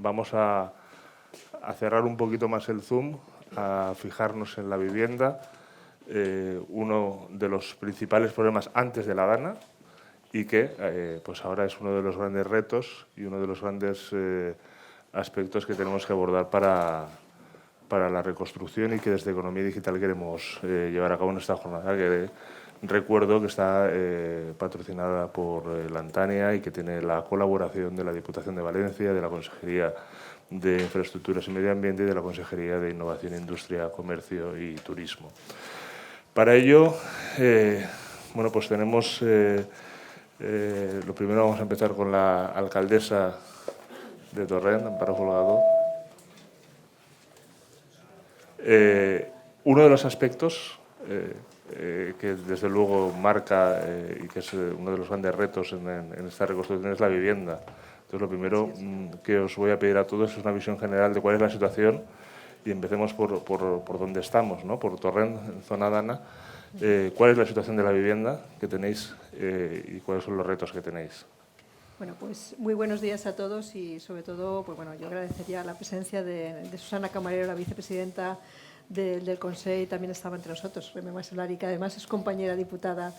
Vamos a cerrar un poquito más el zoom, a fijarnos en la vivienda, uno de los principales problemas antes de la Dana y que pues ahora es uno de los grandes retos y uno de los grandes aspectos que tenemos que abordar para la reconstrucción y que desde Economía Digital queremos llevar a cabo en esta jornada, que recuerdo que está patrocinada por la Antania y que tiene la colaboración de la Diputación de Valencia, de la Consejería de Infraestructuras y Medio Ambiente y de la Consejería de Innovación, Industria, Comercio y Turismo. Para ello, bueno, pues tenemos, lo primero vamos a empezar con la alcaldesa de Torrent, Amparo Folgado. Uno de los aspectos que desde luego marca y que es uno de los grandes retos en esta reconstrucción es la vivienda. Entonces, lo primero que os voy a pedir a todos es una visión general de cuál es la situación y empecemos por dónde estamos, ¿no? Por Torrent, en zona Dana. ¿Cuál es la situación de la vivienda que tenéis y cuáles son los retos que tenéis? Bueno, pues muy buenos días a todos y sobre todo, pues bueno, yo agradecería la presencia de Susana Camarero, la vicepresidenta del Consejo, también estaba entre nosotros, Remé Maselari, que además es compañera diputada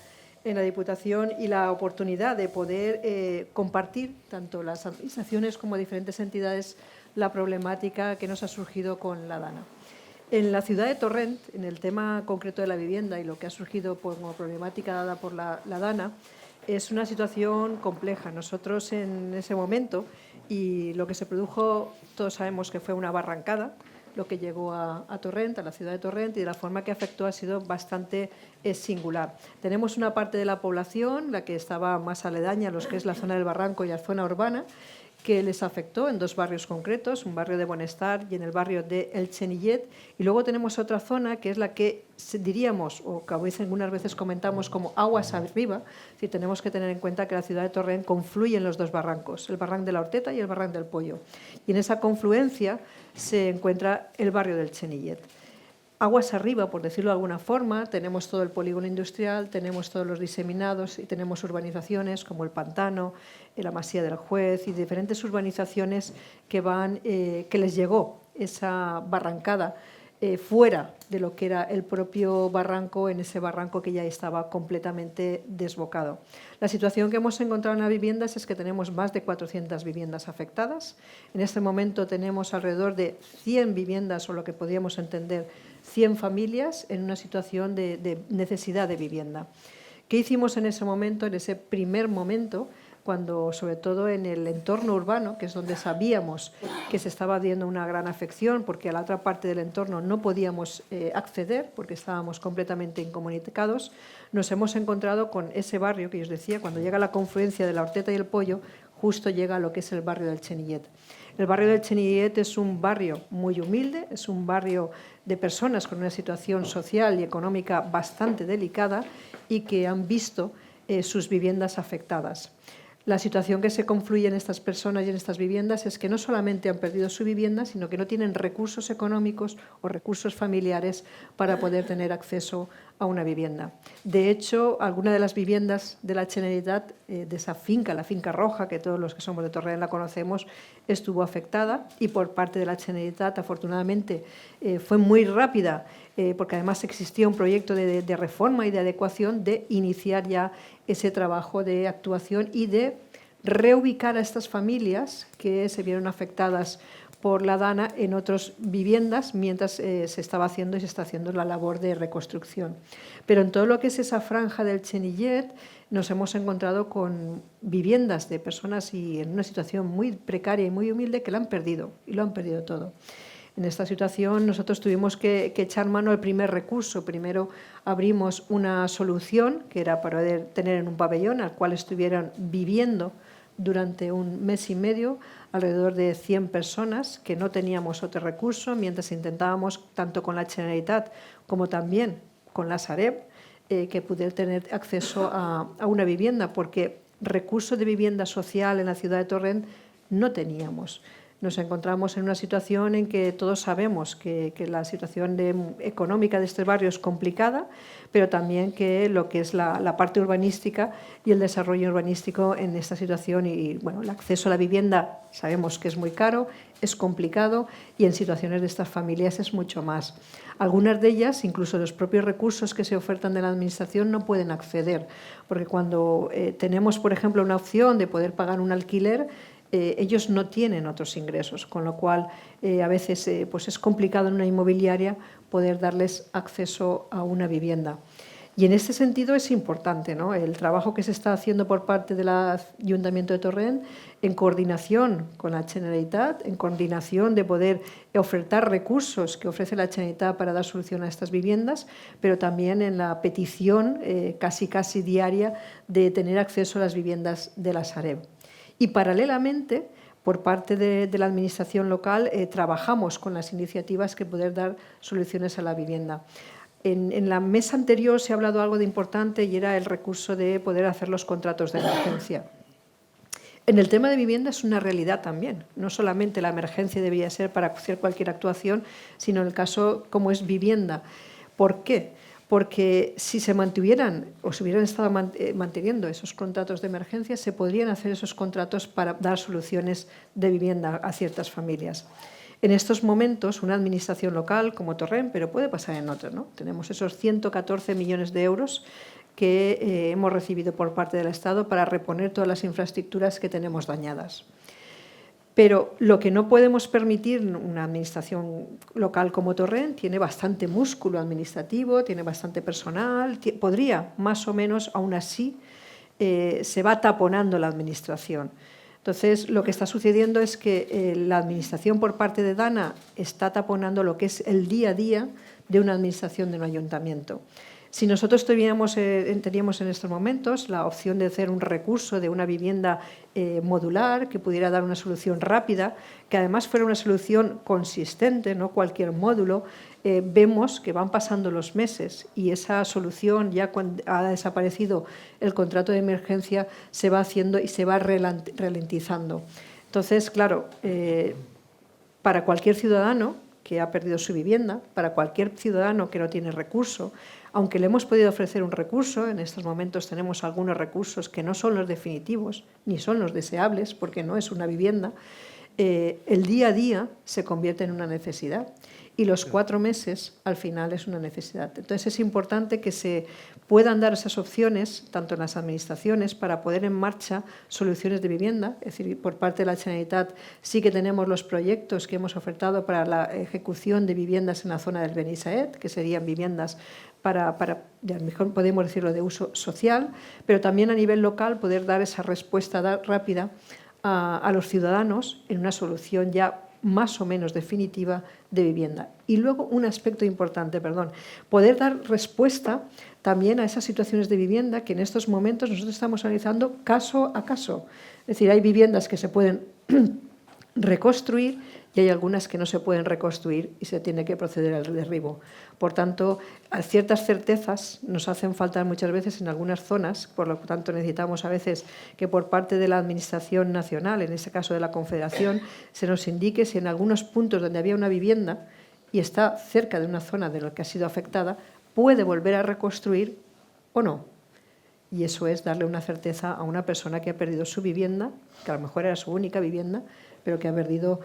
en la Diputación, y la oportunidad de poder compartir, tanto las administraciones como diferentes entidades, la problemática que nos ha surgido con la Dana. En la ciudad de Torrent, en el tema concreto de la vivienda y lo que ha surgido como problemática dada por la Dana, es una situación compleja. Nosotros en ese momento, y lo que se produjo, todos sabemos que fue una barrancada, lo que llegó a Torrent, a la ciudad de Torrent, y de la forma que afectó ha sido bastante singular. Tenemos una parte de la población, la que estaba más aledaña a lo que es la zona del Barranco y la zona urbana, que les afectó en dos barrios concretos, un barrio de Bonestar y en el barrio de El Chenillet. Y luego tenemos otra zona que es la que diríamos, o que a veces, algunas veces comentamos como aguas arriba, si tenemos que tener en cuenta que la ciudad de Torrent confluye en los dos barrancos, el barranco de la Horteta y el barranco del Pollo. Y en esa confluencia se encuentra el barrio del Chenillet. Aguas arriba, por decirlo de alguna forma, tenemos todo el polígono industrial, tenemos todos los diseminados y tenemos urbanizaciones como el Pantano, la Masía del Juez y diferentes urbanizaciones que les llegó esa barrancada fuera de lo que era el propio barranco, en ese barranco que ya estaba completamente desbocado. La situación que hemos encontrado en las viviendas es que tenemos más de 400 viviendas afectadas. En este momento tenemos alrededor de 100 viviendas, o lo que podríamos entender, 100 familias en una situación de necesidad de vivienda. ¿Qué hicimos en ese momento, en ese primer momento, cuando sobre todo en el entorno urbano, que es donde sabíamos que se estaba viendo una gran afección, porque a la otra parte del entorno no podíamos acceder porque estábamos completamente incomunicados? Nos hemos encontrado con ese barrio que os decía, cuando llega la confluencia de la Horteta y el Pollo, justo llega a lo que es el barrio del Chenillet. El barrio del Chenillet es un barrio muy humilde, es un barrio de personas con una situación social y económica bastante delicada y que han visto sus viviendas afectadas. La situación que se confluye en estas personas y en estas viviendas es que no solamente han perdido su vivienda, sino que no tienen recursos económicos o recursos familiares para poder tener acceso a una vivienda. De hecho, alguna de las viviendas de la Generalitat, de esa finca, la Finca Roja, que todos los que somos de Torrent la conocemos, estuvo afectada, y por parte de la Generalitat, afortunadamente, fue muy rápida, porque además existía un proyecto de reforma y de adecuación, de iniciar ya ese trabajo de actuación y de reubicar a estas familias que se vieron afectadas por la Dana en otras viviendas mientras se estaba haciendo y se está haciendo la labor de reconstrucción. Pero en todo lo que es esa franja del Chenillet nos hemos encontrado con viviendas de personas y en una situación muy precaria y muy humilde que la han perdido, y lo han perdido todo. En esta situación nosotros tuvimos que echar mano al primer recurso. Primero abrimos una solución que era para poder tener en un pabellón al cual estuvieran viviendo durante un mes y medio alrededor de 100 personas que no teníamos otro recurso, mientras intentábamos, tanto con la Generalitat como también con la Sareb, que pudiera tener acceso a una vivienda, porque recursos de vivienda social en la ciudad de Torrent no teníamos. Nos encontramos en una situación en que todos sabemos que la situación económica de este barrio es complicada, pero también que lo que es la parte urbanística y el desarrollo urbanístico en esta situación y bueno, el acceso a la vivienda sabemos que es muy caro, es complicado y en situaciones de estas familias es mucho más. Algunas de ellas, incluso los propios recursos que se ofertan de la Administración, no pueden acceder, porque cuando tenemos, por ejemplo, una opción de poder pagar un alquiler, ellos no tienen otros ingresos, con lo cual a veces pues es complicado en una inmobiliaria poder darles acceso a una vivienda. Y en este sentido es importante, ¿no?, el trabajo que se está haciendo por parte del Ayuntamiento de Torrent en coordinación con la Generalitat, en coordinación de poder ofertar recursos que ofrece la Generalitat para dar solución a estas viviendas, pero también en la petición casi diaria de tener acceso a las viviendas de la Sareb. Y paralelamente, por parte de la Administración local, trabajamos con las iniciativas que poder dar soluciones a la vivienda. En la mesa anterior se ha hablado algo de importante y era el recurso de poder hacer los contratos de emergencia. En el tema de vivienda es una realidad también. No solamente la emergencia debería ser para hacer cualquier actuación, sino en el caso como es vivienda. ¿Por qué? Porque si se mantuvieran o se hubieran estado manteniendo esos contratos de emergencia, se podrían hacer esos contratos para dar soluciones de vivienda a ciertas familias. En estos momentos, una administración local como Torrent, pero puede pasar en otra, ¿no?, tenemos esos 114 millones de euros que hemos recibido por parte del Estado para reponer todas las infraestructuras que tenemos dañadas. Pero lo que no podemos permitir, una administración local como Torrent tiene bastante músculo administrativo, tiene bastante personal, podría más o menos, aún así, se va taponando la administración. Entonces, lo que está sucediendo es que la administración por parte de Dana está taponando lo que es el día a día de una administración de un ayuntamiento. Si nosotros teníamos en estos momentos la opción de hacer un recurso de una vivienda modular que pudiera dar una solución rápida, que además fuera una solución consistente, no cualquier módulo, vemos que van pasando los meses y esa solución, ya cuando ha desaparecido el contrato de emergencia, se va haciendo y se va ralentizando. Entonces, claro, para cualquier ciudadano que ha perdido su vivienda, para cualquier ciudadano que no tiene recurso, aunque le hemos podido ofrecer un recurso, en estos momentos tenemos algunos recursos que no son los definitivos, ni son los deseables, porque no es una vivienda, el día a día se convierte en una necesidad y los 4 meses al final es una necesidad. Entonces es importante que se puedan dar esas opciones, tanto en las administraciones, para poner en marcha soluciones de vivienda. Es decir, por parte de la Generalitat sí que tenemos los proyectos que hemos ofertado para la ejecución de viviendas en la zona del Benissaet, que serían viviendas para mejor podemos decirlo, de uso social, pero también a nivel local poder dar esa respuesta rápida a los ciudadanos en una solución ya más o menos definitiva de vivienda. Y luego un aspecto importante, poder dar respuesta también a esas situaciones de vivienda que en estos momentos nosotros estamos analizando caso a caso. Es decir, hay viviendas que se pueden reconstruir y hay algunas que no se pueden reconstruir y se tiene que proceder al derribo. Por tanto, ciertas certezas nos hacen falta muchas veces en algunas zonas, por lo tanto necesitamos a veces que por parte de la Administración Nacional, en este caso de la Confederación, se nos indique si en algunos puntos donde había una vivienda y está cerca de una zona de la que ha sido afectada, puede volver a reconstruir o no. Y eso es darle una certeza a una persona que ha perdido su vivienda, que a lo mejor era su única vivienda, pero que ha perdido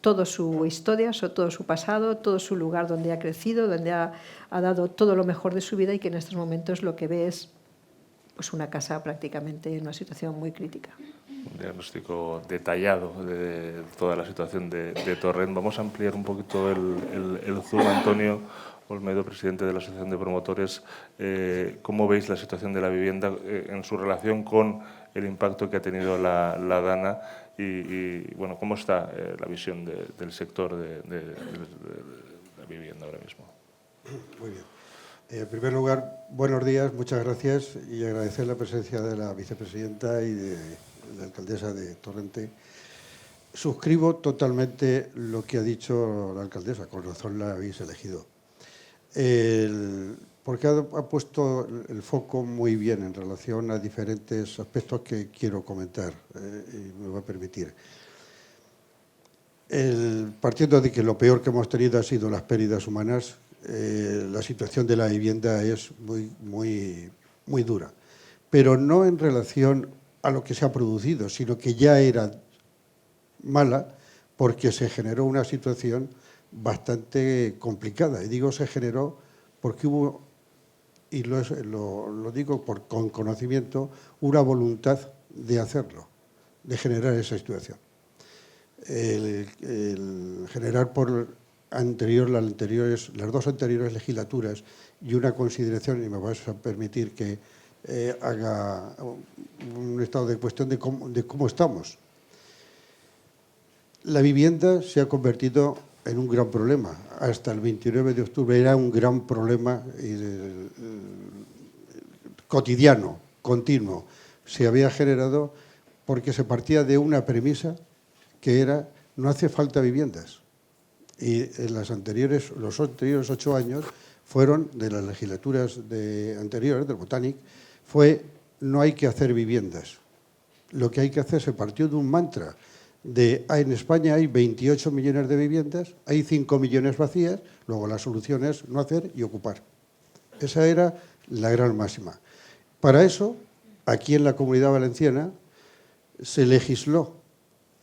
toda su historia, todo su pasado, todo su lugar donde ha crecido, donde ha dado todo lo mejor de su vida y que en estos momentos lo que ve es pues, una casa prácticamente en una situación muy crítica. Un diagnóstico detallado de toda la situación de Torrent. Vamos a ampliar un poquito el zoom, Antonio Olmedo, presidente de la Asociación de Promotores. ¿Cómo veis la situación de la vivienda en su relación con el impacto que ha tenido la Dana? Y bueno, ¿cómo está la visión del sector de la vivienda ahora mismo? Muy bien. En primer lugar, buenos días, muchas gracias y agradecer la presencia de la vicepresidenta y de la alcaldesa de Torrente. Suscribo totalmente lo que ha dicho la alcaldesa, con razón la habéis elegido. Porque ha puesto el foco muy bien en relación a diferentes aspectos que quiero comentar y me va a permitir. partiendo de que lo peor que hemos tenido ha sido las pérdidas humanas, la situación de la vivienda es muy dura. Pero no en relación a lo que se ha producido, sino que ya era mala porque se generó una situación bastante complicada. Y digo se generó porque hubo, y lo digo con conocimiento, una voluntad de hacerlo, de generar esa situación. El generar por las dos anteriores legislaturas y una consideración, y me vas a permitir que haga un estado de cuestión de cómo estamos. La vivienda se ha convertido en un gran problema. Hasta el 29 de octubre era un gran problema cotidiano, continuo. Se había generado porque se partía de una premisa que era no hace falta viviendas. Y en los anteriores 8 años fueron, de las legislaturas anteriores, del Botanic, fue no hay que hacer viviendas. Lo que hay que hacer se partió de un mantra en España hay 28 millones de viviendas, hay 5 millones vacías, luego la solución es no hacer y ocupar. Esa era la gran máxima. Para eso, aquí en la Comunidad Valenciana, se legisló,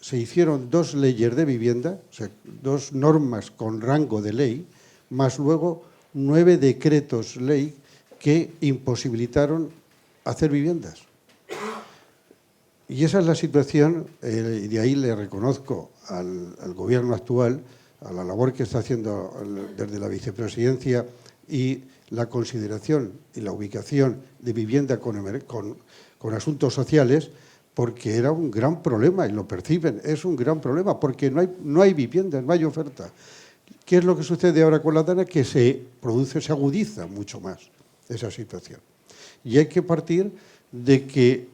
se hicieron 2 leyes de vivienda, o sea, 2 normas con rango de ley, más luego 9 decretos ley que imposibilitaron hacer viviendas. Y esa es la situación, y de ahí le reconozco al gobierno actual, a la labor que está haciendo desde la vicepresidencia y la consideración y la ubicación de vivienda con asuntos sociales, porque era un gran problema, y lo perciben, es un gran problema, porque no hay viviendas, no hay oferta. ¿Qué es lo que sucede ahora con la DANA? Que se agudiza mucho más esa situación. Y hay que partir de que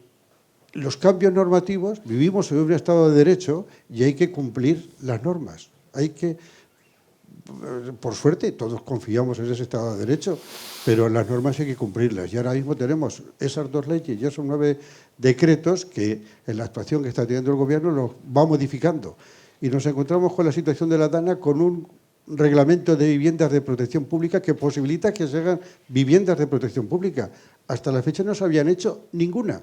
los cambios normativos, vivimos en un Estado de Derecho y hay que cumplir las normas. Hay que, por suerte, todos confiamos en ese Estado de Derecho, pero las normas hay que cumplirlas. Y ahora mismo tenemos esas 2 leyes y esos 9 decretos que en la actuación que está teniendo el Gobierno los va modificando. Y nos encontramos con la situación de la DANA con un reglamento de viviendas de protección pública que posibilita que se hagan viviendas de protección pública. Hasta la fecha no se habían hecho ninguna,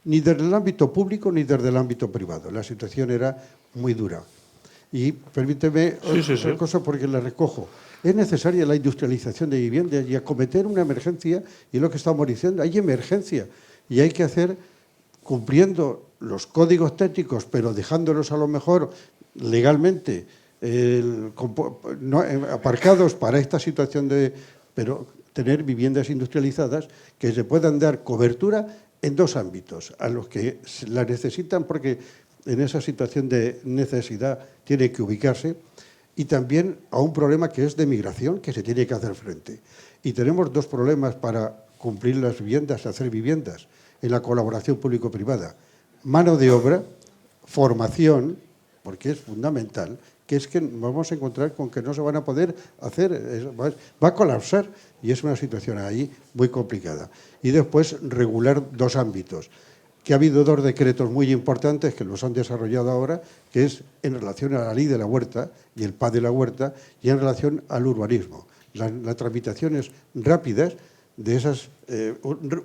ni desde el ámbito público ni desde el ámbito privado. La situación era muy dura. Y permíteme otra cosa porque la recojo. Es necesaria la industrialización de viviendas y acometer una emergencia, y lo que estamos diciendo, hay emergencia y hay que hacer, cumpliendo los códigos técnicos, pero dejándolos a lo mejor legalmente aparcados para esta situación pero tener viviendas industrializadas que se puedan dar cobertura en 2 ámbitos, a los que la necesitan porque en esa situación de necesidad tiene que ubicarse, y también a un problema que es de migración que se tiene que hacer frente. Y tenemos 2 problemas para cumplir las viviendas, hacer viviendas, en la colaboración público-privada. Mano de obra, formación, porque es fundamental, que es que nos vamos a encontrar con que no se van a poder hacer, va a colapsar, y es una situación ahí muy complicada. Y después regular 2 ámbitos, que ha habido 2 decretos muy importantes que los han desarrollado ahora, que es en relación a la ley de la huerta y el PAD de la huerta, y en relación al urbanismo. Las tramitaciones rápidas de esas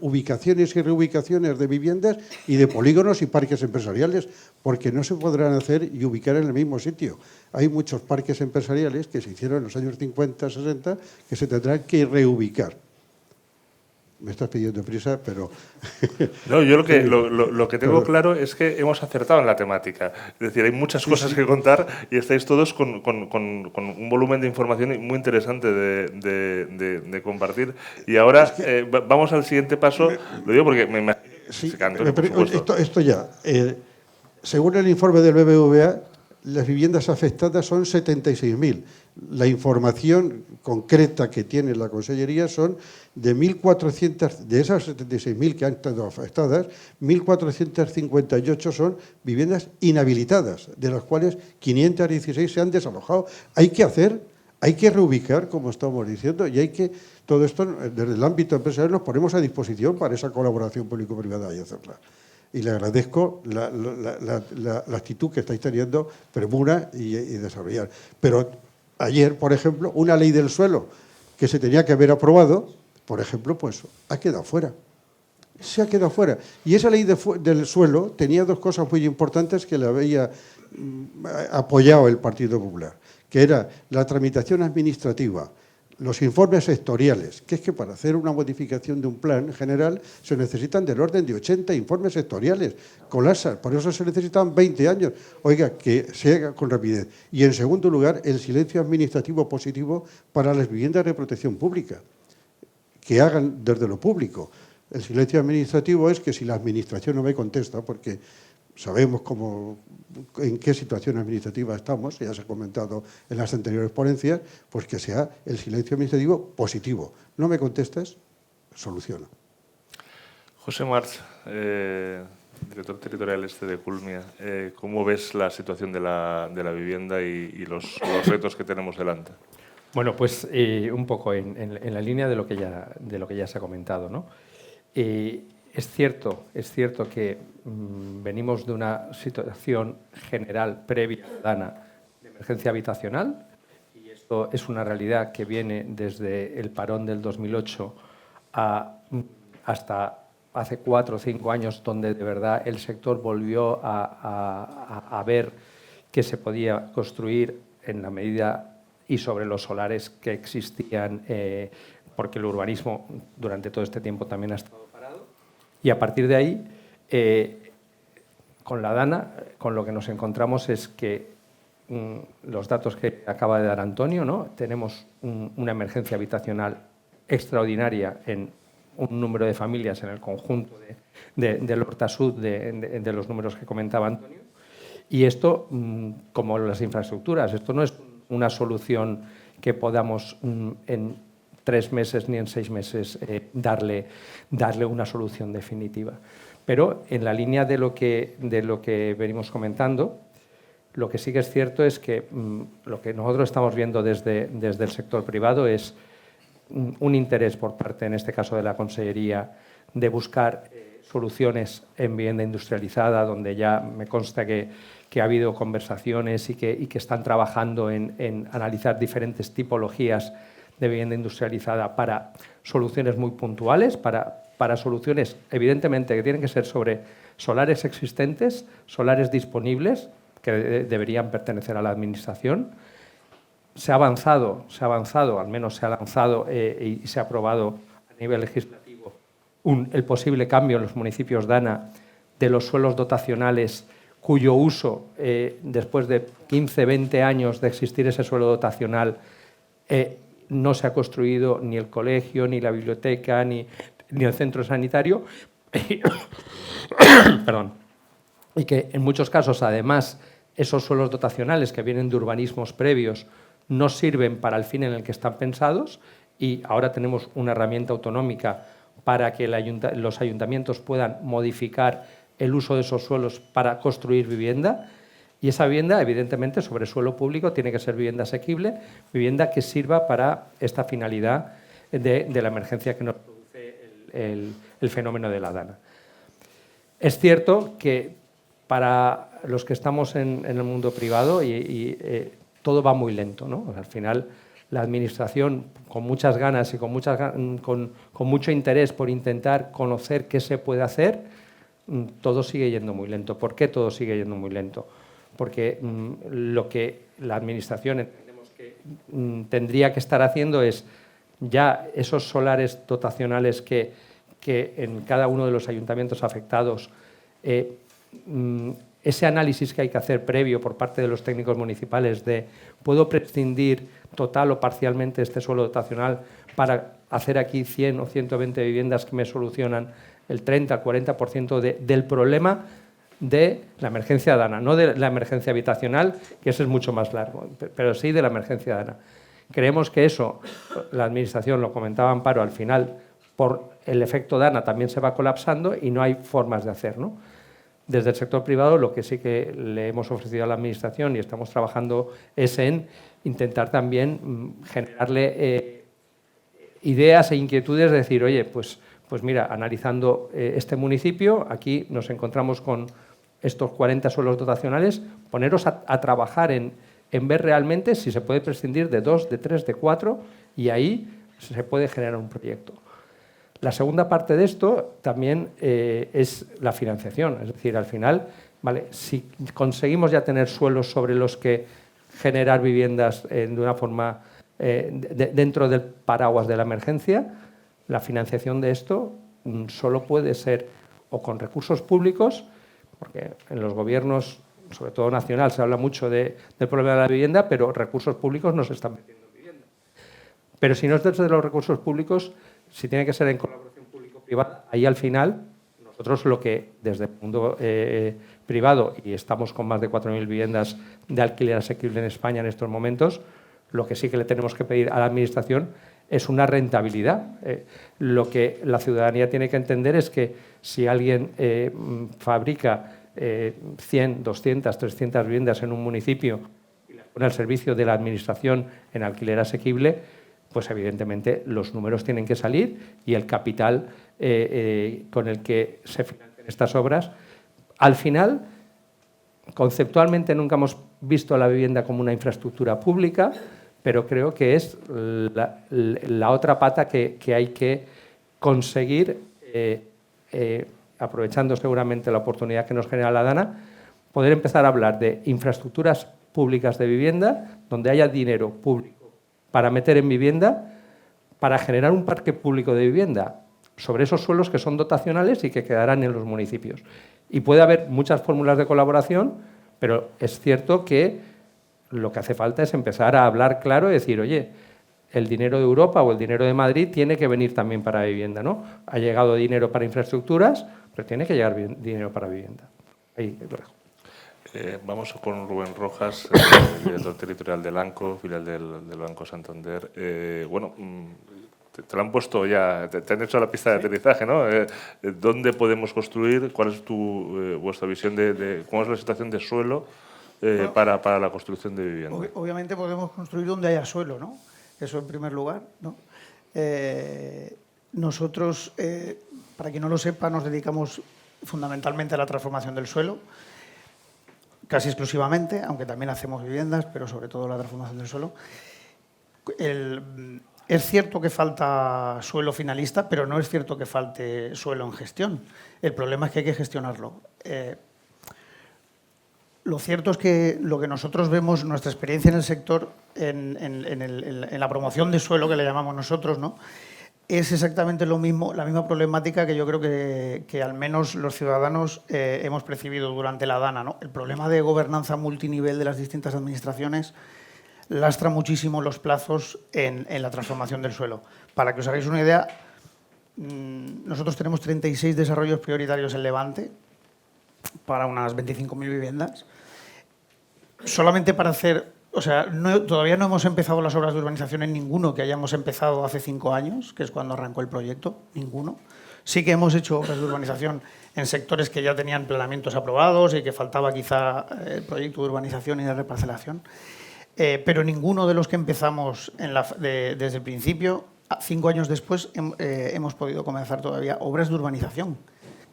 ubicaciones y reubicaciones de viviendas y de polígonos y parques empresariales, porque no se podrán hacer y ubicar en el mismo sitio. Hay muchos parques empresariales que se hicieron en los años 50, 60, que se tendrán que reubicar. Me estás pidiendo prisa, pero... No, yo lo que tengo claro es que hemos acertado en la temática. Es decir, hay muchas cosas que contar y estáis todos con un volumen de información muy interesante de compartir. Y ahora vamos al siguiente paso. Lo digo porque me imagino que esto ya. Según el informe del BBVA, las viviendas afectadas son 76.000. La información concreta que tiene la Consellería son de 1.400, de esas 76.000 que han estado afectadas, 1.458 son viviendas inhabilitadas, de las cuales 516 se han desalojado. Hay que reubicar, como estamos diciendo, y hay que, todo esto desde el ámbito empresarial nos ponemos a disposición para esa colaboración público-privada y hacerla. Y le agradezco la actitud que estáis teniendo, premura y desarrollar. Pero ayer, por ejemplo, una ley del suelo que se tenía que haber aprobado, por ejemplo, pues ha quedado fuera. Se ha quedado fuera. Y esa ley del suelo tenía dos cosas muy importantes que le había apoyado el Partido Popular, que era la tramitación administrativa, los informes sectoriales, que es que para hacer una modificación de un plan general se necesitan del orden de 80 informes sectoriales, colapsan, por eso se necesitan 20 años. Oiga, que se haga con rapidez. Y en segundo lugar, el silencio administrativo positivo para las viviendas de protección pública, que hagan desde lo público. El silencio administrativo es que si la administración no me contesta, porque sabemos en qué situación administrativa estamos, ya se ha comentado en las anteriores ponencias, pues que sea el silencio administrativo positivo. No me contestas, soluciona. José March, director territorial de Culmia, ¿cómo ves la situación de la vivienda y los retos que tenemos delante? Bueno, pues un poco en la línea de lo que ya se ha comentado, ¿no? Es cierto que venimos de una situación general previa de emergencia habitacional, y esto es una realidad que viene desde el parón del 2008 hasta hace 4 o 5 años, donde de verdad el sector volvió a ver que se podía construir en la medida y sobre los solares que existían, porque el urbanismo durante todo este tiempo también ha estado parado. Y a partir de ahí, con la DANA, con lo que nos encontramos es que los datos que acaba de dar Antonio, ¿no? Tenemos una emergencia habitacional extraordinaria en un número de familias en el conjunto del Hortasud, de los números que comentaba Antonio. Y esto, como las infraestructuras, esto no es una solución que podamos en 3 meses ni en 6 meses darle una solución definitiva. Pero en la línea de lo que venimos comentando, lo que sí que es cierto es que lo que nosotros estamos viendo desde el sector privado es un interés por parte, en este caso de la Consellería, de buscar soluciones en vivienda industrializada, donde ya me consta que ha habido conversaciones y que están trabajando en analizar diferentes tipologías de vivienda industrializada para soluciones muy puntuales, para soluciones evidentemente que tienen que ser sobre solares existentes, solares disponibles, que deberían pertenecer a la Administración. Se ha avanzado, al menos se ha lanzado y se ha aprobado a nivel legislativo el posible cambio en los municipios DANA de los suelos dotacionales cuyo uso, después de 15, 20 años de existir ese suelo dotacional, no se ha construido ni el colegio, ni la biblioteca, ni el centro sanitario. Perdón. Y que en muchos casos, además, esos suelos dotacionales que vienen de urbanismos previos no sirven para el fin en el que están pensados, y ahora tenemos una herramienta autonómica para que los ayuntamientos puedan modificar el uso de esos suelos para construir vivienda. Y esa vivienda, evidentemente, sobre suelo público, tiene que ser vivienda asequible, vivienda que sirva para esta finalidad de la emergencia que nos produce el fenómeno de la DANA. Es cierto que para los que estamos en el mundo privado todo va muy lento, ¿no? Al final, la Administración, con muchas ganas y con mucho interés por intentar conocer qué se puede hacer, todo sigue yendo muy lento. ¿Por qué todo sigue yendo muy lento? Porque lo que la Administración entendemos que tendría que estar haciendo es ya esos solares dotacionales que en cada uno de los ayuntamientos afectados, ese análisis que hay que hacer previo por parte de los técnicos municipales de ¿puedo prescindir total o parcialmente este suelo dotacional para hacer aquí 100 o 120 viviendas que me solucionan el 30 al 40% del problema de la emergencia DANA? No de la emergencia habitacional, que eso es mucho más largo, pero sí de la emergencia DANA. Creemos que eso, la Administración, lo comentaba Amparo, al final, por el efecto DANA también se va colapsando y no hay formas de hacer, ¿no? Desde el sector privado, lo que sí que le hemos ofrecido a la Administración y estamos trabajando es en intentar también generarle ideas e inquietudes de decir, oye, pues pues mira, analizando este municipio, aquí nos encontramos con estos 40 suelos dotacionales, poneros a trabajar en ver realmente si se puede prescindir de 2, de 3, de 4, y ahí se puede generar un proyecto. La segunda parte de esto también es la financiación, es decir, al final, ¿vale? Si conseguimos ya tener suelos sobre los que generar viviendas de una forma dentro del paraguas de la emergencia, la financiación de esto solo puede ser o con recursos públicos, porque en los gobiernos, sobre todo nacional, se habla mucho del problema de la vivienda, pero recursos públicos no se están metiendo en vivienda. Pero si no es desde los recursos públicos, si tiene que ser en colaboración público-privada, ahí al final nosotros lo que desde el mundo privado, y estamos con más de 4.000 viviendas de alquiler asequible en España en estos momentos, lo que sí que le tenemos que pedir a la Administración es una rentabilidad. Lo que la ciudadanía tiene que entender es que si alguien fabrica 100, 200, 300 viviendas en un municipio y las pone al servicio de la Administración en alquiler asequible, pues evidentemente los números tienen que salir y el capital con el que se financian estas obras. Al final, conceptualmente nunca hemos visto la vivienda como una infraestructura pública, pero creo que es la otra pata que hay que conseguir, aprovechando seguramente la oportunidad que nos genera la DANA, poder empezar a hablar de infraestructuras públicas de vivienda, donde haya dinero público para meter en vivienda, para generar un parque público de vivienda sobre esos suelos que son dotacionales y que quedarán en los municipios. Y puede haber muchas fórmulas de colaboración, pero es cierto que lo que hace falta es empezar a hablar claro y decir, oye, el dinero de Europa o el dinero de Madrid tiene que venir también para vivienda, ¿no? Ha llegado dinero para infraestructuras, pero tiene que llegar dinero para vivienda. Ahí lo dejo. Vamos con Rubén Rojas, director territorial del ANCO, filial del Banco Santander. Bueno, te lo han puesto ya, te han hecho la pista de aterrizaje, ¿no? ¿Dónde podemos construir? ¿Cuál es vuestra visión de cómo es la situación de suelo para la construcción de vivienda? Obviamente podemos construir donde haya suelo, ¿no? Eso en primer lugar, ¿no? Nosotros, para quien no lo sepa, nos dedicamos fundamentalmente a la transformación del suelo, casi exclusivamente, aunque también hacemos viviendas, pero sobre todo la transformación del suelo. Es cierto que falta suelo finalista, pero no es cierto que falte suelo en gestión. El problema es que hay que gestionarlo. Lo cierto es que lo que nosotros vemos, nuestra experiencia en el sector, en la promoción de suelo, que le llamamos nosotros, ¿no?, es exactamente lo mismo, la misma problemática que yo creo que al menos los ciudadanos hemos percibido durante la DANA, ¿no? El problema de gobernanza multinivel de las distintas administraciones lastra muchísimo los plazos en la transformación del suelo. Para que os hagáis una idea, nosotros tenemos 36 desarrollos prioritarios en Levante para unas 25.000 viviendas. Solamente para hacer... O sea, todavía no hemos empezado las obras de urbanización en ninguno que hayamos empezado hace 5 años, que es cuando arrancó el proyecto, ninguno. Sí que hemos hecho obras de urbanización en sectores que ya tenían planeamientos aprobados y que faltaba quizá el proyecto de urbanización y de reparcelación. Pero ninguno de los que empezamos desde el principio, 5 años después, hemos podido comenzar todavía obras de urbanización,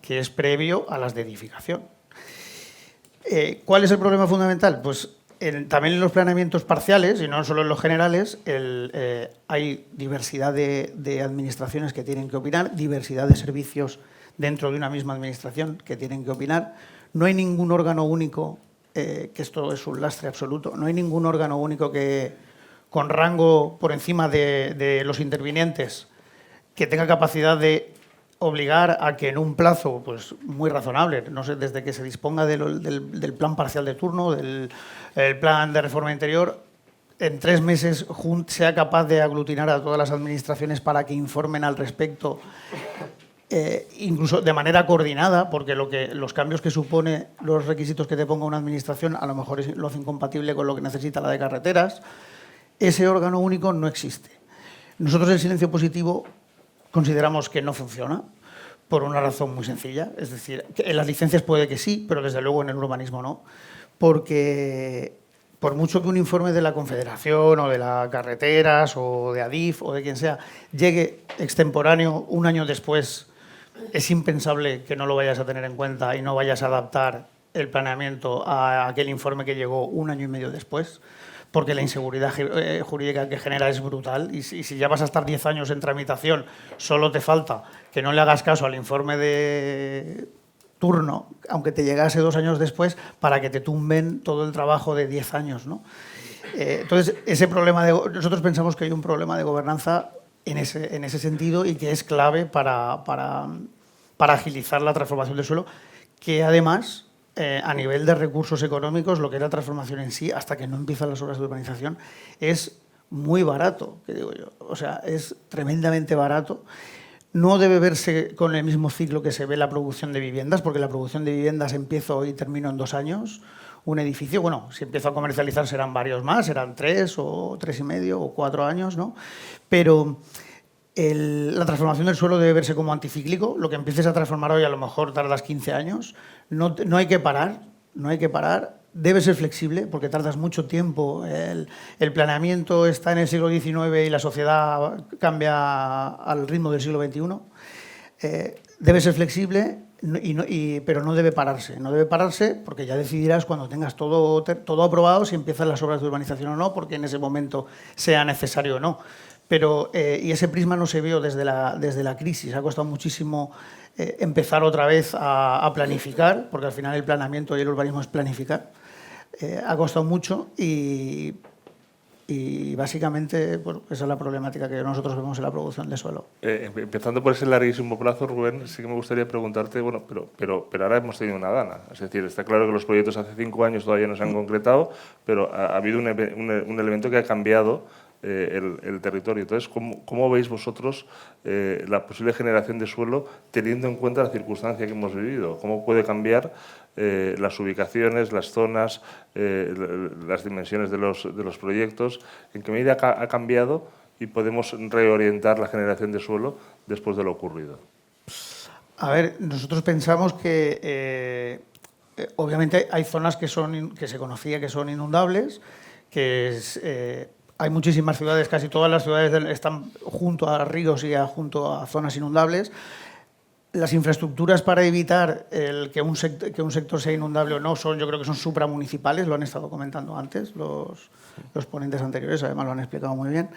que es previo a las de edificación. ¿Cuál es el problema fundamental? Pues también en los planeamientos parciales, y no solo en los generales, hay diversidad de administraciones que tienen que opinar, diversidad de servicios dentro de una misma administración que tienen que opinar. No hay ningún órgano único, que esto es un lastre absoluto, no hay ningún órgano único con rango por encima de los intervinientes que tenga capacidad de obligar a que en un plazo pues muy razonable, no sé, desde que se disponga del plan parcial de turno, del plan de reforma interior, en 3 meses sea capaz de aglutinar a todas las administraciones para que informen al respecto, incluso de manera coordinada, porque los cambios que supone los requisitos que te ponga una administración a lo mejor lo hace incompatible con lo que necesita la de carreteras. Ese órgano único no existe. Nosotros el silencio positivo consideramos que no funciona por una razón muy sencilla. Es decir, que en las licencias puede que sí, pero desde luego en el urbanismo no. Porque por mucho que un informe de la Confederación o de las Carreteras o de Adif o de quien sea llegue extemporáneo un año después, es impensable que no lo vayas a tener en cuenta y no vayas a adaptar el planeamiento a aquel informe que llegó un año y medio después, porque la inseguridad jurídica que genera es brutal y si ya vas a estar 10 años en tramitación, solo te falta que no le hagas caso al informe de turno, aunque te llegase 2 años después, para que te tumben todo el trabajo de 10 años, ¿no? Entonces, nosotros pensamos que hay un problema de gobernanza en ese sentido y que es clave para agilizar la transformación del suelo, que además, a nivel de recursos económicos, lo que es la transformación en sí, hasta que no empiezan las obras de urbanización, es muy barato, que digo yo. O sea, es tremendamente barato. No debe verse con el mismo ciclo que se ve la producción de viviendas, porque la producción de viviendas empiezo y termino en 2 años. Un edificio, bueno, si empiezo a comercializar serán varios más, serán 3 o 3,5 o 4 años, ¿no? Pero la transformación del suelo debe verse como anticíclico. Lo que empieces a transformar hoy a lo mejor tardas 15 años. No hay que parar, no hay que parar. Debe ser flexible porque tardas mucho tiempo. El planeamiento está en el siglo XIX y la sociedad cambia al ritmo del siglo XXI. Debe ser flexible, pero no debe pararse. No debe pararse porque ya decidirás cuando tengas todo aprobado si empiezan las obras de urbanización o no, porque en ese momento sea necesario o no. Pero, y ese prisma no se vio desde la crisis. Ha costado muchísimo empezar otra vez a planificar, porque al final el planeamiento y el urbanismo es planificar. Ha costado mucho y básicamente bueno, esa es la problemática que nosotros vemos en la producción de suelo. Empezando por ese larguísimo plazo, Rubén, sí que me gustaría preguntarte, bueno, pero ahora hemos tenido una DANA. Es decir, está claro que los proyectos hace 5 años todavía no se han concretado, pero ha habido un elemento que ha cambiado el territorio. Entonces, ¿cómo veis vosotros la posible generación de suelo teniendo en cuenta la circunstancia que hemos vivido? ¿Cómo puede cambiar las ubicaciones, las zonas, las dimensiones de los proyectos? ¿En qué medida ha cambiado y podemos reorientar la generación de suelo después de lo ocurrido? A ver, nosotros pensamos que obviamente hay zonas que se conocía que son inundables, hay muchísimas ciudades, casi todas las ciudades están junto a ríos y junto a zonas inundables. Las infraestructuras para evitar que un sector sea inundable o no yo creo que son supramunicipales, lo han estado comentando antes los ponentes anteriores, además lo han explicado muy bien.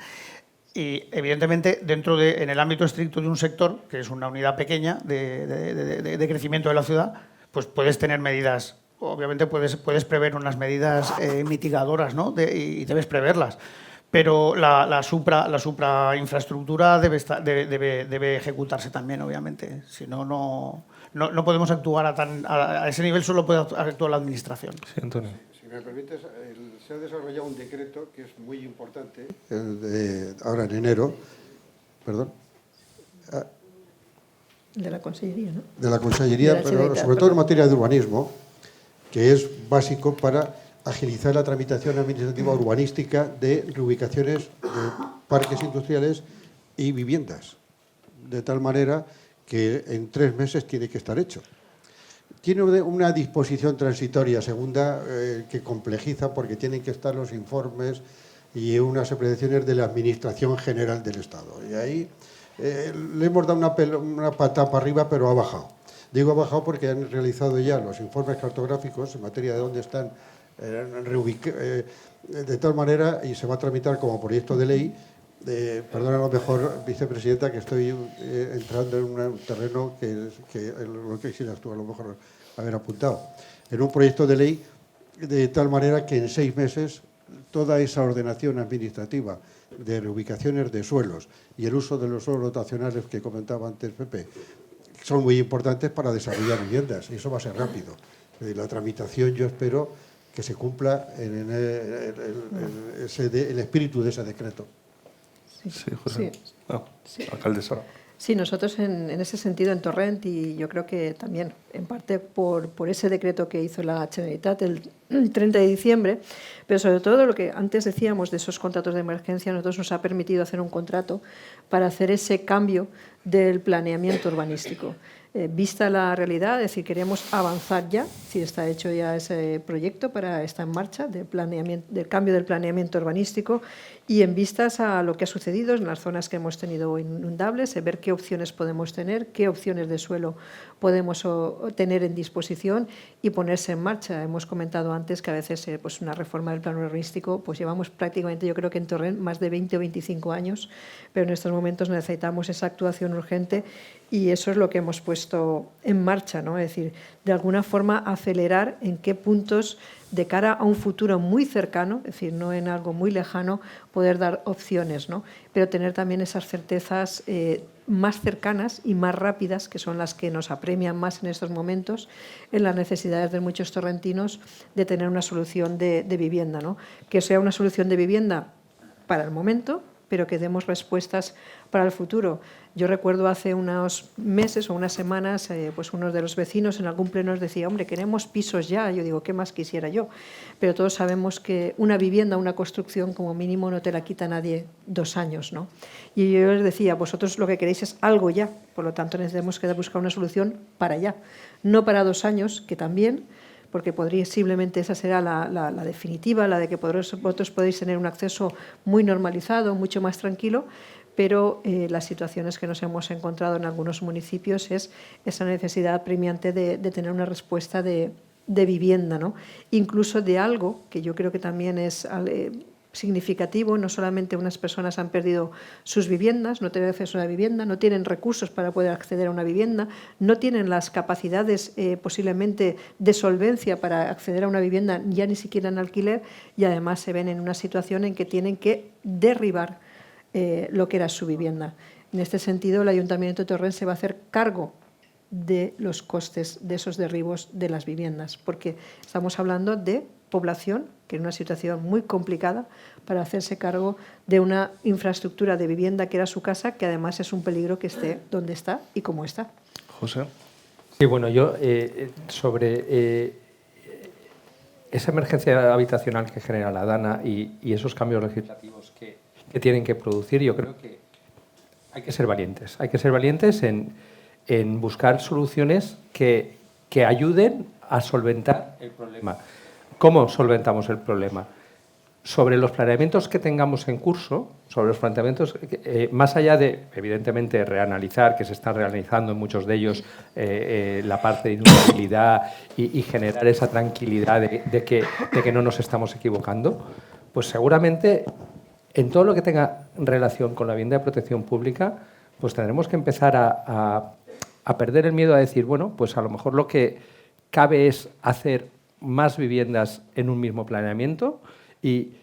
Y evidentemente en el ámbito estricto de un sector, que es una unidad pequeña de crecimiento de la ciudad, pues puedes tener medidas. Obviamente puedes prever unas medidas mitigadoras, ¿no? Y debes preverlas. Pero la suprainfraestructura debe ejecutarse también, obviamente. Si no, no podemos actuar a ese nivel, solo puede actuar la Administración. Sí, Antonio. Si me permites, se ha desarrollado un decreto que es muy importante, ahora en enero, perdón. De la Consellería, ¿no? De la Consellería, pero sobre todo en materia de urbanismo, que es básico para agilizar la tramitación administrativa urbanística de reubicaciones de parques industriales y viviendas, de tal manera que en 3 meses tiene que estar hecho. Tiene una disposición transitoria segunda que complejiza porque tienen que estar los informes y unas apreciaciones de la Administración General del Estado. Y ahí le hemos dado una patada para arriba, pero ha bajado. Digo ha bajado porque han realizado ya los informes cartográficos en materia de dónde están de tal manera, y se va a tramitar como proyecto de ley, perdona a lo mejor, vicepresidenta, que estoy entrando en un terreno que lo que quisieras tú a lo mejor haber apuntado, en un proyecto de ley de tal manera que en 6 meses toda esa ordenación administrativa de reubicaciones de suelos y el uso de los suelos dotacionales que comentaba antes Pepe, son muy importantes para desarrollar viviendas, y eso va a ser rápido. La tramitación yo espero que se cumpla en el espíritu de ese decreto. Sí, José. Sí. Alcaldesa. Sí, nosotros en ese sentido en Torrent, y yo creo que también en parte por ese decreto que hizo la Generalitat el 30 de diciembre, pero sobre todo lo que antes decíamos de esos contratos de emergencia, nosotros nos ha permitido hacer un contrato para hacer ese cambio del planeamiento urbanístico. Vista la realidad, es decir, queremos avanzar ya, si está hecho ya ese proyecto, está en marcha, del cambio del planeamiento urbanístico, y en vistas a lo que ha sucedido en las zonas que hemos tenido inundables, ver qué opciones podemos tener, qué opciones de suelo podemos tener en disposición y ponerse en marcha. Hemos comentado antes que a veces pues una reforma del plan urbanístico, pues llevamos prácticamente, yo creo que en Torrent, más de 20 o 25 años, pero en estos momentos necesitamos esa actuación urgente y eso es lo que hemos puesto en marcha, ¿no? Es decir, de alguna forma acelerar en qué puntos de cara a un futuro muy cercano, es decir, no en algo muy lejano, poder dar opciones, ¿no? Pero tener también esas certezas más cercanas y más rápidas, que son las que nos apremian más en estos momentos, en las necesidades de muchos torrentinos de tener una solución de vivienda, ¿no? Que sea una solución de vivienda para el momento, pero que demos respuestas para el futuro. Yo recuerdo hace unos meses o unas semanas, pues uno de los vecinos en algún pleno nos decía, hombre, queremos pisos ya. Yo digo, ¿qué más quisiera yo? Pero todos sabemos que una vivienda, una construcción, como mínimo no te la quita nadie 2 años, ¿no? Y yo les decía, vosotros lo que queréis es algo ya, por lo tanto necesitamos que buscar una solución para ya, no para 2 años, que también, porque posiblemente esa será la definitiva, la de que vosotros podéis tener un acceso muy normalizado, mucho más tranquilo, pero las situaciones que nos hemos encontrado en algunos municipios es esa necesidad apremiante de tener una respuesta de vivienda, ¿no? Incluso de algo que yo creo que también es significativo. No solamente unas personas han perdido sus viviendas, no tienen acceso a la vivienda, no tienen recursos para poder acceder a una vivienda, no tienen las capacidades posiblemente de solvencia para acceder a una vivienda, ya ni siquiera en alquiler, y además se ven en una situación en que tienen que derribar lo que era su vivienda. En este sentido, el Ayuntamiento de Torrent se va a hacer cargo de los costes de esos derribos de las viviendas, porque estamos hablando de población que en una situación muy complicada para hacerse cargo de una infraestructura de vivienda que era su casa, que además es un peligro que esté donde está y cómo está. José. Sí, bueno, yo sobre esa emergencia habitacional que genera la DANA y esos cambios legislativos que tienen que producir, yo creo que hay que ser valientes. Hay que ser valientes en buscar soluciones que ayuden a solventar el problema. ¿Cómo solventamos el problema? Sobre los planeamientos que tengamos en curso, sobre los planteamientos, más allá de, evidentemente, reanalizar, que se están realizando en muchos de ellos, la parte de inundabilidad y generar esa tranquilidad de que no nos estamos equivocando, pues seguramente en todo lo que tenga relación con la vivienda de protección pública, pues tendremos que empezar a perder el miedo a decir, bueno, pues a lo mejor lo que cabe es hacer más viviendas en un mismo planeamiento y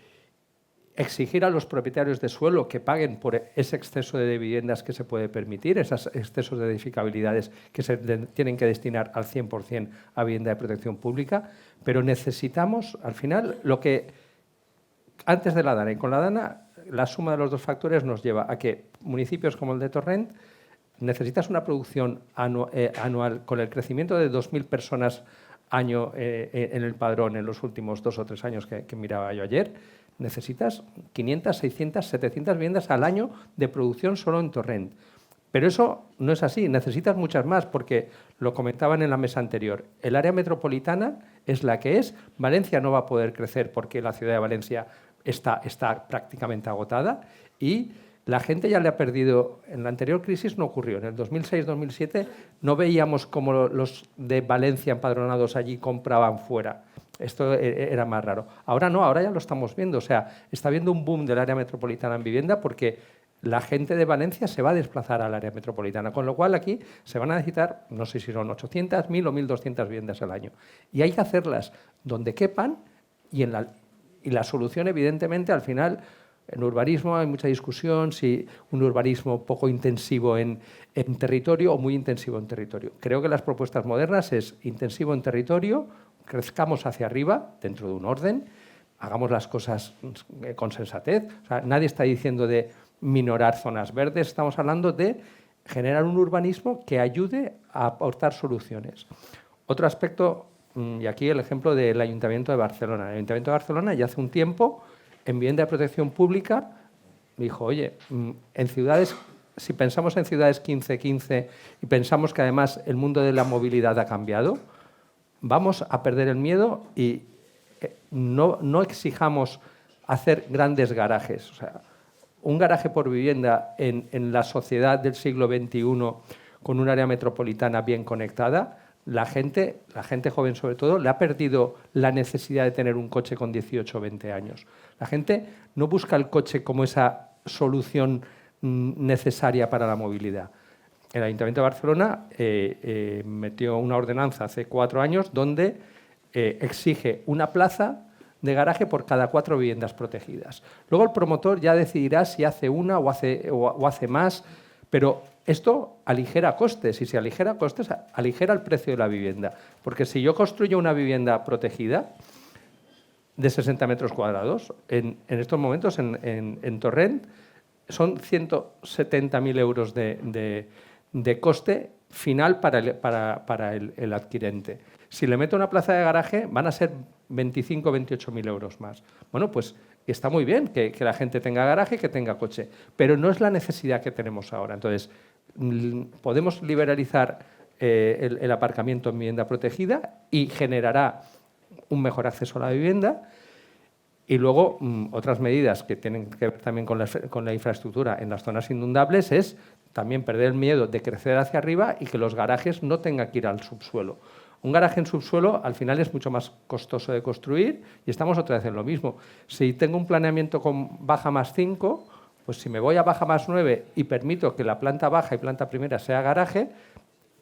exigir a los propietarios de suelo que paguen por ese exceso de viviendas que se puede permitir, esos excesos de edificabilidades que se tienen que destinar al 100% a vivienda de protección pública, pero necesitamos, al final, lo que antes de la DANA y con la DANA, la suma de los dos factores nos lleva a que municipios como el de Torrent necesitas una producción anual con el crecimiento de 2.000 personas año en el padrón en los últimos 2 o 3 años que miraba yo ayer, necesitas 500, 600, 700 viviendas al año de producción solo en Torrent. Pero eso no es así, necesitas muchas más, porque lo comentaban en la mesa anterior. El área metropolitana es la que es, Valencia no va a poder crecer porque la ciudad de Valencia está prácticamente agotada y la gente ya le ha perdido. En la anterior crisis no ocurrió. En el 2006-2007 no veíamos cómo los de Valencia empadronados allí compraban fuera. Esto era más raro. Ahora no, ahora ya lo estamos viendo. O sea, está habiendo un boom del área metropolitana en vivienda porque la gente de Valencia se va a desplazar al área metropolitana, con lo cual aquí se van a necesitar, no sé si son 800, 1.000 o 1.200 viviendas al año. Y hay que hacerlas donde quepan y la solución, evidentemente, al final, en urbanismo hay mucha discusión si un urbanismo poco intensivo en territorio o muy intensivo en territorio. Creo que las propuestas modernas es intensivo en territorio, crezcamos hacia arriba dentro de un orden, hagamos las cosas con sensatez. O sea, nadie está diciendo de minorar zonas verdes, estamos hablando de generar un urbanismo que ayude a aportar soluciones. Otro aspecto, y aquí el ejemplo del Ayuntamiento de Barcelona. El Ayuntamiento de Barcelona ya hace un tiempo, en vivienda de protección pública, dijo, oye, en ciudades si pensamos en ciudades 15-15 y pensamos que además el mundo de la movilidad ha cambiado, vamos a perder el miedo y no exijamos hacer grandes garajes. O sea, un garaje por vivienda en la sociedad del siglo XXI con un área metropolitana bien conectada, la gente joven sobre todo, le ha perdido la necesidad de tener un coche con 18 o 20 años. La gente no busca el coche como esa solución necesaria para la movilidad. El Ayuntamiento de Barcelona metió una ordenanza hace 4 años donde exige una plaza de garaje por cada 4 viviendas protegidas. Luego el promotor ya decidirá si hace una o hace más, pero esto aligera costes, y si aligera costes, aligera el precio de la vivienda. Porque si yo construyo una vivienda protegida de 60 metros cuadrados, en estos momentos en Torrent son 170.000 euros de coste final para el adquirente. Si le meto una plaza de garaje, van a ser 25 o 28.000 euros más. Bueno, pues está muy bien que la gente tenga garaje y que tenga coche, pero no es la necesidad que tenemos ahora. Entonces, podemos liberalizar el aparcamiento en vivienda protegida y generará un mejor acceso a la vivienda. Y luego, otras medidas que tienen que ver también con la infraestructura en las zonas inundables es también perder el miedo de crecer hacia arriba y que los garajes no tengan que ir al subsuelo. Un garaje en subsuelo al final es mucho más costoso de construir y estamos otra vez en lo mismo. Si tengo un planeamiento con baja más 5, pues si me voy a baja más 9 y permito que la planta baja y planta primera sea garaje,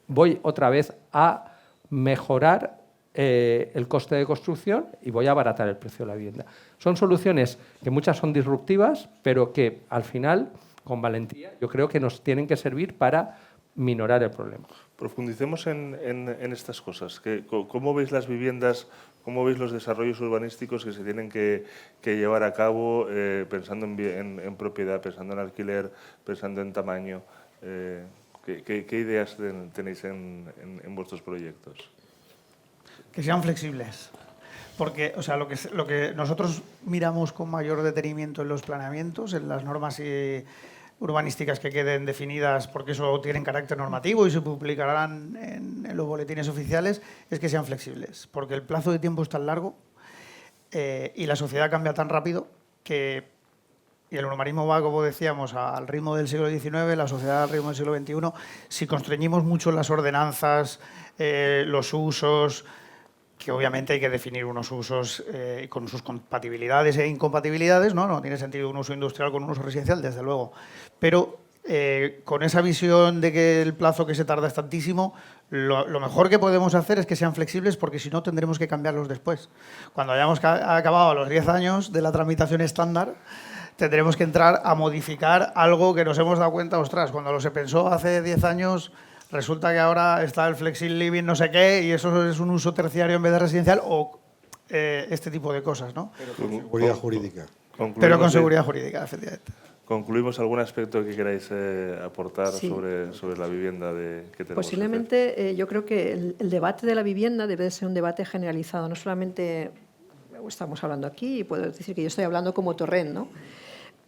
voy otra vez a mejorar el coste de construcción y voy a abaratar el precio de la vivienda. Son soluciones que muchas son disruptivas, pero que al final, con valentía, yo creo que nos tienen que servir para minorar el problema. Profundicemos en estas cosas. ¿Cómo veis las viviendas, cómo veis los desarrollos urbanísticos que se tienen que llevar a cabo pensando en propiedad, pensando en alquiler, pensando en tamaño? ¿Qué ideas tenéis en vuestros proyectos? Que sean flexibles. Porque, o sea, lo que nosotros miramos con mayor detenimiento en los planeamientos, en las normas urbanísticas que queden definidas, porque eso tienen carácter normativo y se publicarán en los boletines oficiales, es que sean flexibles. Porque el plazo de tiempo es tan largo y la sociedad cambia tan rápido que, y el urbanismo va, como decíamos, al ritmo del siglo XIX, la sociedad al ritmo del siglo XXI. Si constreñimos mucho las ordenanzas, los usos, que obviamente hay que definir unos usos con sus compatibilidades e incompatibilidades, ¿no? No tiene sentido un uso industrial con un uso residencial, desde luego. Pero con esa visión de que el plazo que se tarda es tantísimo, lo mejor que podemos hacer es que sean flexibles, porque si no tendremos que cambiarlos después. Cuando hayamos acabado los 10 años de la tramitación estándar, tendremos que entrar a modificar algo que nos hemos dado cuenta, ostras, cuando lo se pensó hace 10 años... Resulta que ahora está el flexi living no sé qué y eso es un uso terciario en vez de residencial o este tipo de cosas, ¿no? Pero con seguridad jurídica. Pero con seguridad jurídica, efectivamente. ¿Concluimos algún aspecto que queráis aportar Sí. sobre la vivienda que tenemos? Posiblemente yo creo que el debate de la vivienda debe de ser un debate generalizado. No solamente estamos hablando aquí, y puedo decir que yo estoy hablando como Torrent, ¿no?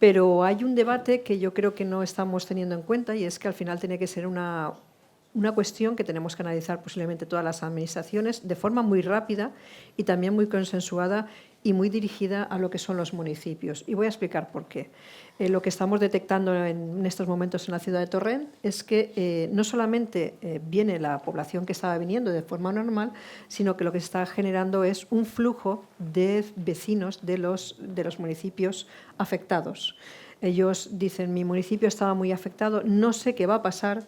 Pero hay un debate que yo creo que no estamos teniendo en cuenta y es que al final tiene que ser una cuestión que tenemos que analizar posiblemente todas las administraciones de forma muy rápida y también muy consensuada y muy dirigida a lo que son los municipios. Y voy a explicar por qué. Lo que estamos detectando en estos momentos en la ciudad de Torrent es que no solamente viene la población que estaba viniendo de forma normal, sino que lo que se está generando es un flujo de vecinos de los municipios afectados. Ellos dicen, mi municipio estaba muy afectado, no sé qué va a pasar.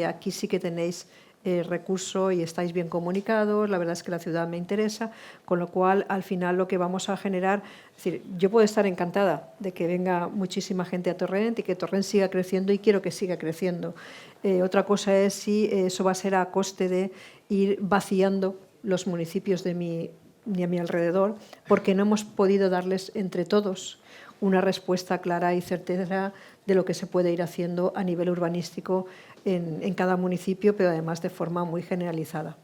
Aquí sí que tenéis recurso y estáis bien comunicados, la verdad es que la ciudad me interesa, con lo cual al final lo que vamos a generar, es decir, yo puedo estar encantada de que venga muchísima gente a Torrent y que Torrent siga creciendo y quiero que siga creciendo. Otra cosa es si eso va a ser a coste de ir vaciando los municipios de mi alrededor, porque no hemos podido darles entre todos una respuesta clara y certera de lo que se puede ir haciendo a nivel urbanístico en cada municipio, pero además de forma muy generalizada.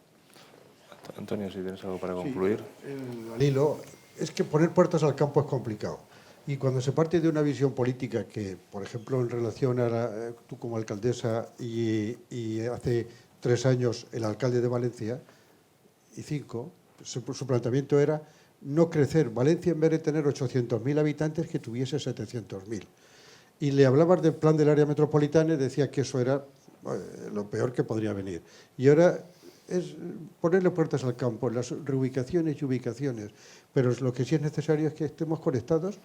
Antonio, si tienes algo para concluir. Sí, al hilo, es que poner puertas al campo es complicado. Y cuando se parte de una visión política que, por ejemplo, en relación a tú como alcaldesa y hace 3 años el alcalde de Valencia, y 5, su planteamiento era no crecer. Valencia, en vez de tener 800.000 habitantes, que tuviese 700.000. Y le hablabas del plan del área metropolitana y decía que eso era lo peor que podría venir. Y ahora es ponerle puertas al campo, las reubicaciones y ubicaciones. Pero lo que sí es necesario es que estemos conectados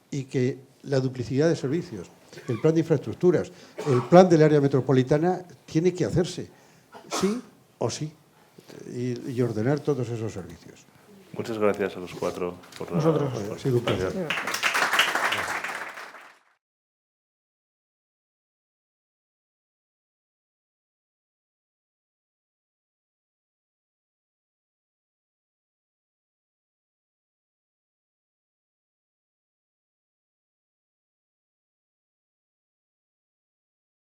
y que la duplicidad de servicios, el plan de infraestructuras, el plan del área metropolitana tiene que hacerse, sí o sí, y ordenar todos esos servicios. Muchas gracias a los 4 por la Nosotros. Ha sido un placer. participación.